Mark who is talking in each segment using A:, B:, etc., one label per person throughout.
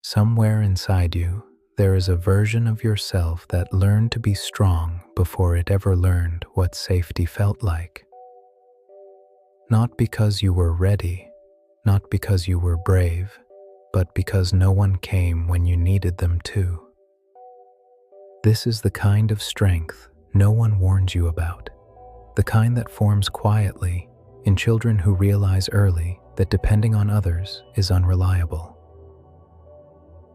A: Somewhere inside you, there is a version of yourself that learned to be strong before it ever learned what safety felt like. Not because you were ready, not because you were brave, but because no one came when you needed them to. This is the kind of strength no one warns you about, the kind that forms quietly in children who realize early that depending on others is unreliable.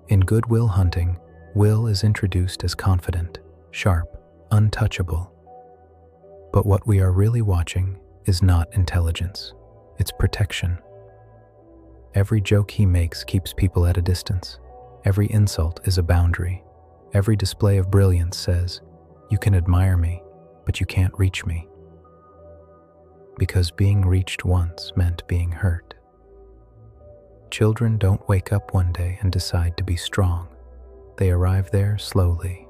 A: In Good Will Hunting, Will is introduced as confident, sharp, untouchable. But what we are really watching is not intelligence, it's protection. Every joke he makes keeps people at a distance. Every insult is a boundary. Every display of brilliance says, "You can admire me, but you can't reach me." Because being reached once meant being hurt. Children don't wake up one day and decide to be strong. They arrive there slowly,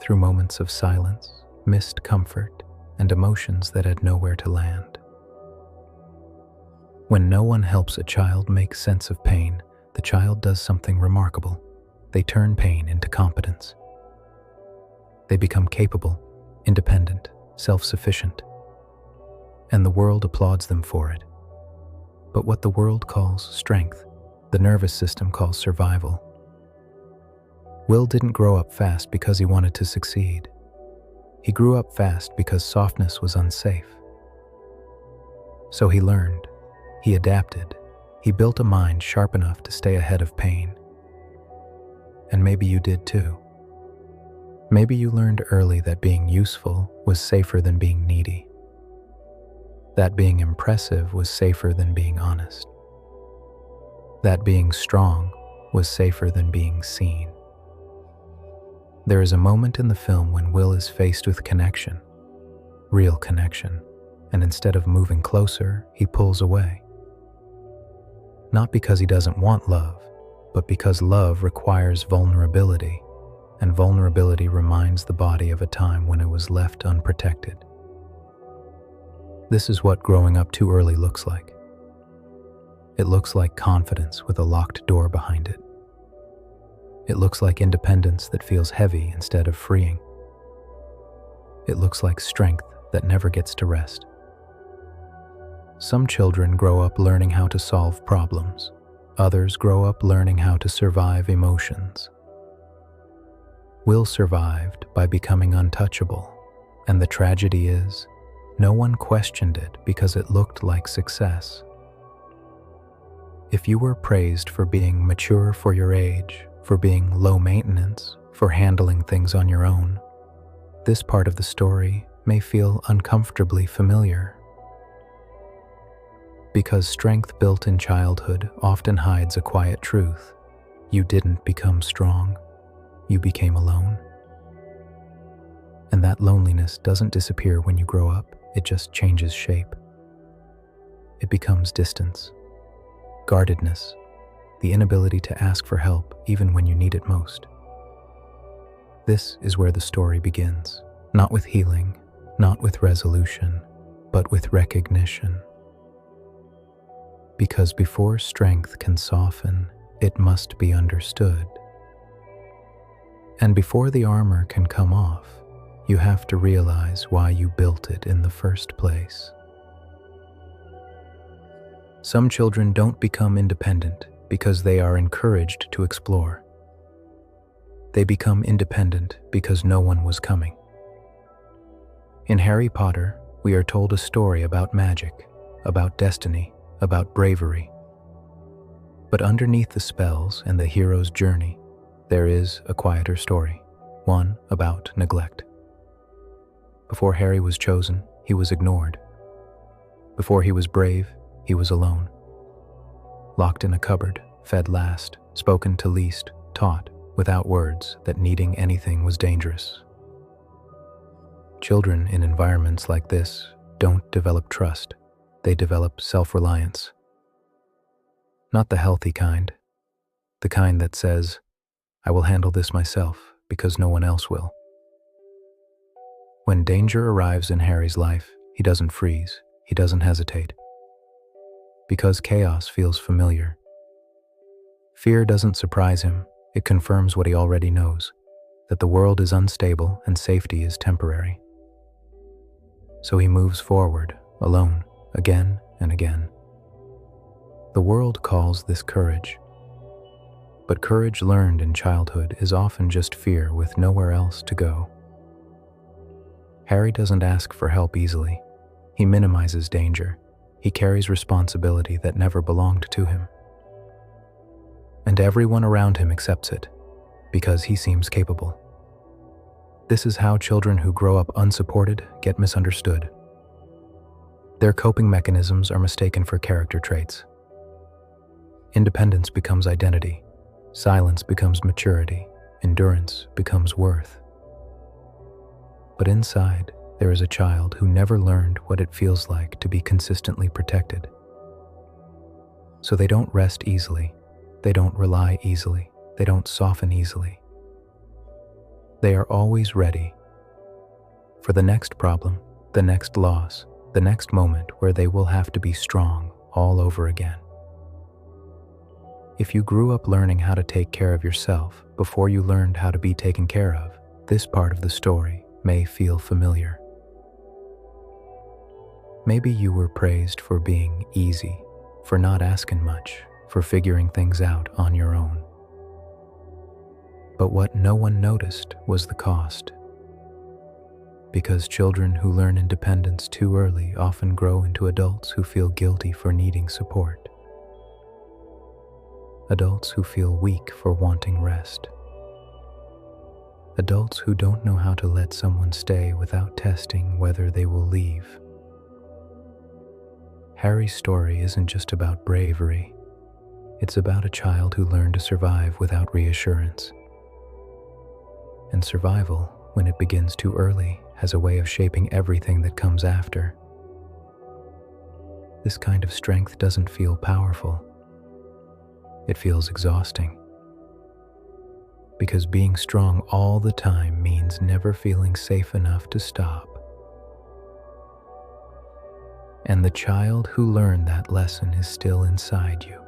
A: through moments of silence, missed comfort, and emotions that had nowhere to land. When no one helps a child make sense of pain, the child does something remarkable. They turn pain into competence. They become capable, independent, self-sufficient, and the world applauds them for it. But what the world calls strength, the nervous system calls survival. Will didn't grow up fast because he wanted to succeed. He grew up fast because softness was unsafe. So he learned, he adapted, he built a mind sharp enough to stay ahead of pain. And maybe you did too. Maybe you learned early that being useful was safer than being needy. That being impressive was safer than being honest. That being strong was safer than being seen. There is a moment in the film when Will is faced with connection, real connection, and instead of moving closer, he pulls away. Not because he doesn't want love, but because love requires vulnerability, and vulnerability reminds the body of a time when it was left unprotected. This is what growing up too early looks like. It looks like confidence with a locked door behind it. It looks like independence that feels heavy instead of freeing. It looks like strength that never gets to rest. Some children grow up learning how to solve problems. Others grow up learning how to survive emotions. Will survived by becoming untouchable, and the tragedy is, no one questioned it because it looked like success. If you were praised for being mature for your age, for being low maintenance, for handling things on your own, this part of the story may feel uncomfortably familiar. Because strength built in childhood often hides a quiet truth. You didn't become strong. You became alone. And that loneliness doesn't disappear when you grow up, it just changes shape. It becomes distance, guardedness, the inability to ask for help even when you need it most. This is where the story begins, not with healing, not with resolution, but with recognition. Because before strength can soften, it must be understood. And before the armor can come off, you have to realize why you built it in the first place. Some children don't become independent because they are encouraged to explore. They become independent because no one was coming. In Harry Potter, we are told a story about magic, about destiny, about bravery. But underneath the spells and the hero's journey, there is a quieter story, one about neglect. Before Harry was chosen, he was ignored. Before he was brave, he was alone. Locked in a cupboard, fed last, spoken to least, taught, without words, that needing anything was dangerous. Children in environments like this don't develop trust. They develop self-reliance. Not the healthy kind, the kind that says, "I will handle this myself because no one else will." When danger arrives in Harry's life, he doesn't freeze, he doesn't hesitate. Because chaos feels familiar. Fear doesn't surprise him, It confirms what he already knows, that the world is unstable and safety is temporary. So he moves forward, alone, again and again. The world calls this courage. But courage learned in childhood is often just fear with nowhere else to go. Harry doesn't ask for help easily. He minimizes danger. He carries responsibility that never belonged to him. And everyone around him accepts it, because he seems capable. This is how children who grow up unsupported get misunderstood. Their coping mechanisms are mistaken for character traits. Independence becomes identity. Silence becomes maturity. Endurance becomes worth. But inside, there is a child who never learned what it feels like to be consistently protected. So they don't rest easily. They don't rely easily. They don't soften easily. They are always ready for the next problem, the next loss, the next moment where they will have to be strong all over again. If you grew up learning how to take care of yourself before you learned how to be taken care of, this part of the story may feel familiar. Maybe you were praised for being easy, for not asking much, for figuring things out on your own. But what no one noticed was the cost. Because children who learn independence too early often grow into adults who feel guilty for needing support. Adults who feel weak for wanting rest. Adults who don't know how to let someone stay without testing whether they will leave. Harry's story isn't just about bravery. It's about a child who learned to survive without reassurance. And survival, when it begins too early, has a way of shaping everything that comes after. This kind of strength doesn't feel powerful. It feels exhausting. Because being strong all the time means never feeling safe enough to stop. And the child who learned that lesson is still inside you,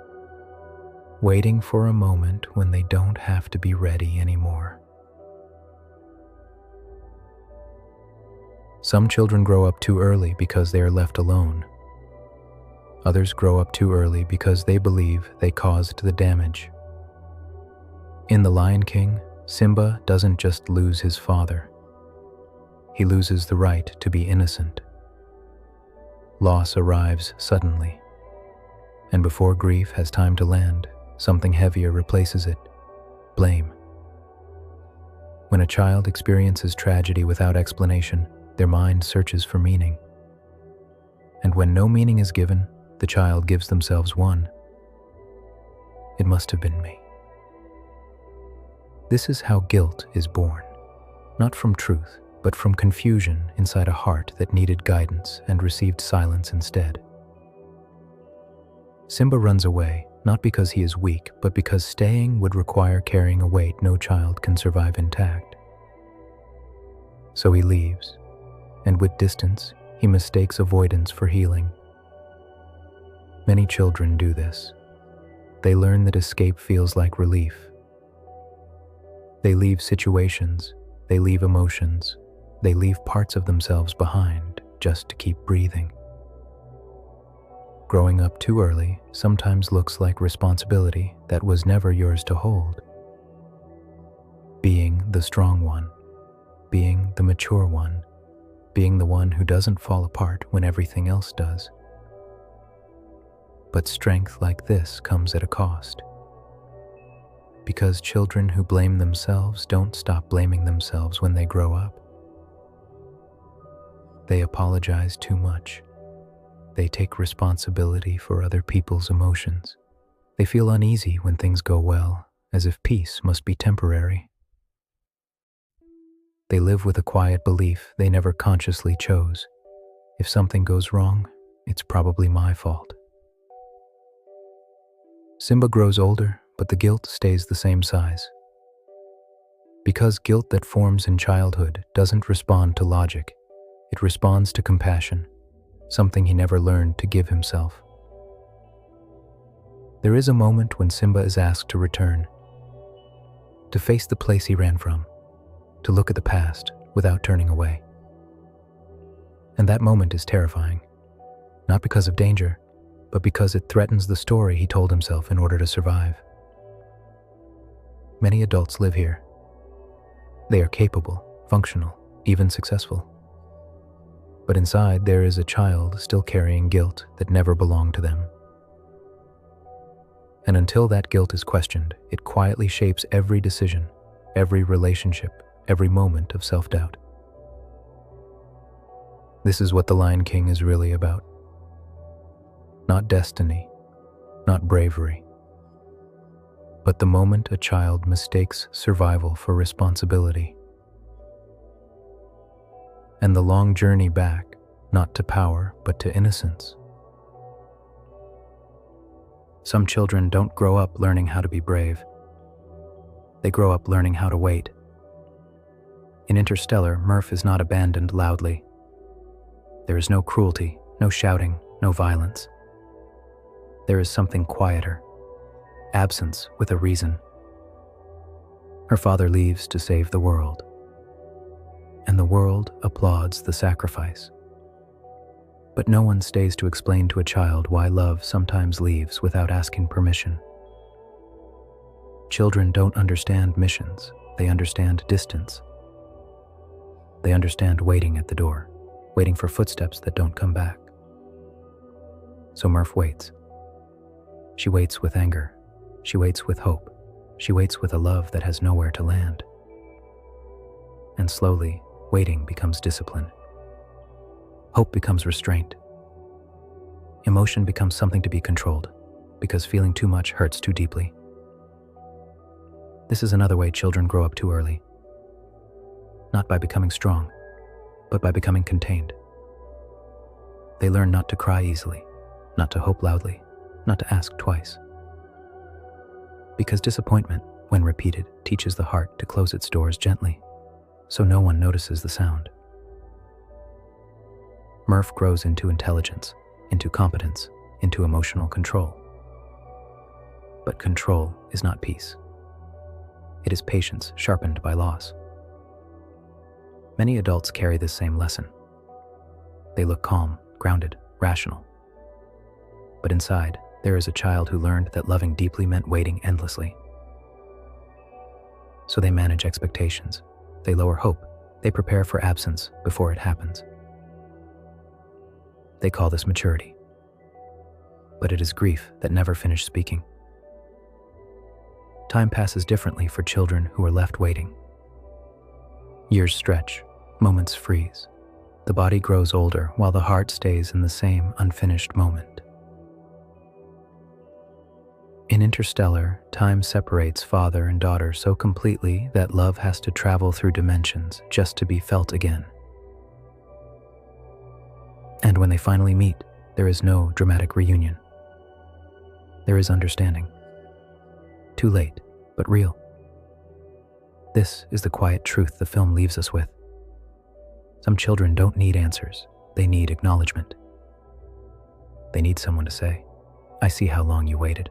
A: waiting for a moment when they don't have to be ready anymore. Some children grow up too early because they are left alone. Others grow up too early because they believe they caused the damage. In The Lion King, Simba doesn't just lose his father. He loses the right to be innocent. Loss arrives suddenly, and before grief has time to land, something heavier replaces it: blame. When a child experiences tragedy without explanation, their mind searches for meaning. And when no meaning is given, the child gives themselves one. It must have been me. This is how guilt is born, not from truth, but from confusion inside a heart that needed guidance and received silence instead. Simba runs away, not because he is weak, but because staying would require carrying a weight no child can survive intact. So he leaves, and with distance, he mistakes avoidance for healing. Many children do this. They learn that escape feels like relief. They leave situations, they leave emotions, they leave parts of themselves behind just to keep breathing. Growing up too early sometimes looks like responsibility that was never yours to hold. Being the strong one, being the mature one, being the one who doesn't fall apart when everything else does. But strength like this comes at a cost. Because children who blame themselves don't stop blaming themselves when they grow up. They apologize too much. They take responsibility for other people's emotions. They feel uneasy when things go well, as if peace must be temporary. They live with a quiet belief they never consciously chose. If something goes wrong, it's probably my fault. Simba grows older, but the guilt stays the same size. Because guilt that forms in childhood doesn't respond to logic, it responds to compassion, something he never learned to give himself. There is a moment when Simba is asked to return. to face the place he ran from, to look at the past without turning away. And that moment is terrifying, not because of danger, but because it threatens the story he told himself in order to survive. Many adults live here. They are capable, functional, even successful. But inside there is a child still carrying guilt that never belonged to them. And until that guilt is questioned, it quietly shapes every decision, every relationship, every moment of self-doubt. This is what The Lion King is really about. Not destiny, not bravery, but the moment a child mistakes survival for responsibility. And the long journey back, not to power, but to innocence. Some children don't grow up learning how to be brave. They grow up learning how to wait. In Interstellar, Murph is not abandoned loudly. There is no cruelty, no shouting, no violence. There is something quieter, absence with a reason. Her father leaves to save the world, and the world applauds the sacrifice. But no one stays to explain to a child why love sometimes leaves without asking permission. Children don't understand missions, they understand distance. They understand waiting at the door, waiting for footsteps that don't come back. So Murph waits. She waits with anger. She waits with hope. She waits with a love that has nowhere to land. And slowly, waiting becomes discipline. Hope becomes restraint. Emotion becomes something to be controlled, because feeling too much hurts too deeply. This is another way children grow up too early. Not by becoming strong, but by becoming contained. They learn not to cry easily, not to hope loudly, not to ask twice. Because disappointment, when repeated, teaches the heart to close its doors gently, so no one notices the sound. Murph grows into intelligence, into competence, into emotional control. But control is not peace. It is patience sharpened by loss. Many adults carry this same lesson. They look calm, grounded, rational. But inside, there is a child who learned that loving deeply meant waiting endlessly. So they manage expectations. They lower hope. They prepare for absence before it happens. They call this maturity. But it is grief that never finished speaking. Time passes differently for children who are left waiting. Years stretch, moments freeze. The body grows older while the heart stays in the same unfinished moment. In Interstellar, time separates father and daughter so completely that love has to travel through dimensions just to be felt again. And when they finally meet, there is no dramatic reunion. There is understanding. Too late, but real. This is the quiet truth the film leaves us with. Some children don't need answers, they need acknowledgement. They need someone to say, "I see how long you waited."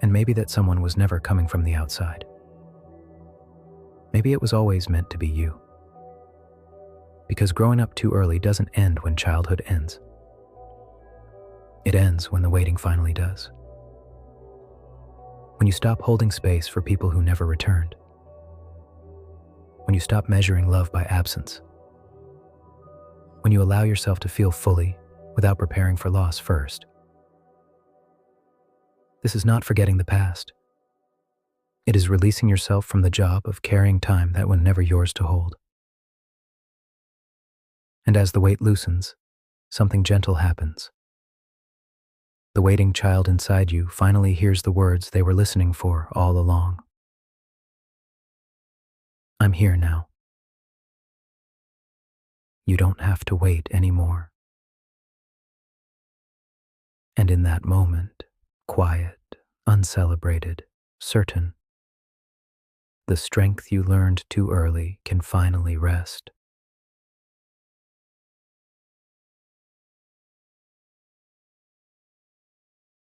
A: And maybe that someone was never coming from the outside. Maybe it was always meant to be you. Because growing up too early doesn't end when childhood ends. It ends when the waiting finally does. When you stop holding space for people who never returned. When you stop measuring love by absence. When you allow yourself to feel fully without preparing for loss first. This is not forgetting the past. It is releasing yourself from the job of carrying time that was never yours to hold. And as the weight loosens, something gentle happens. The waiting child inside you finally hears the words they were listening for all along. I'm here now. You don't have to wait anymore. And in that moment, quiet, uncelebrated, certain, the strength you learned too early can finally rest.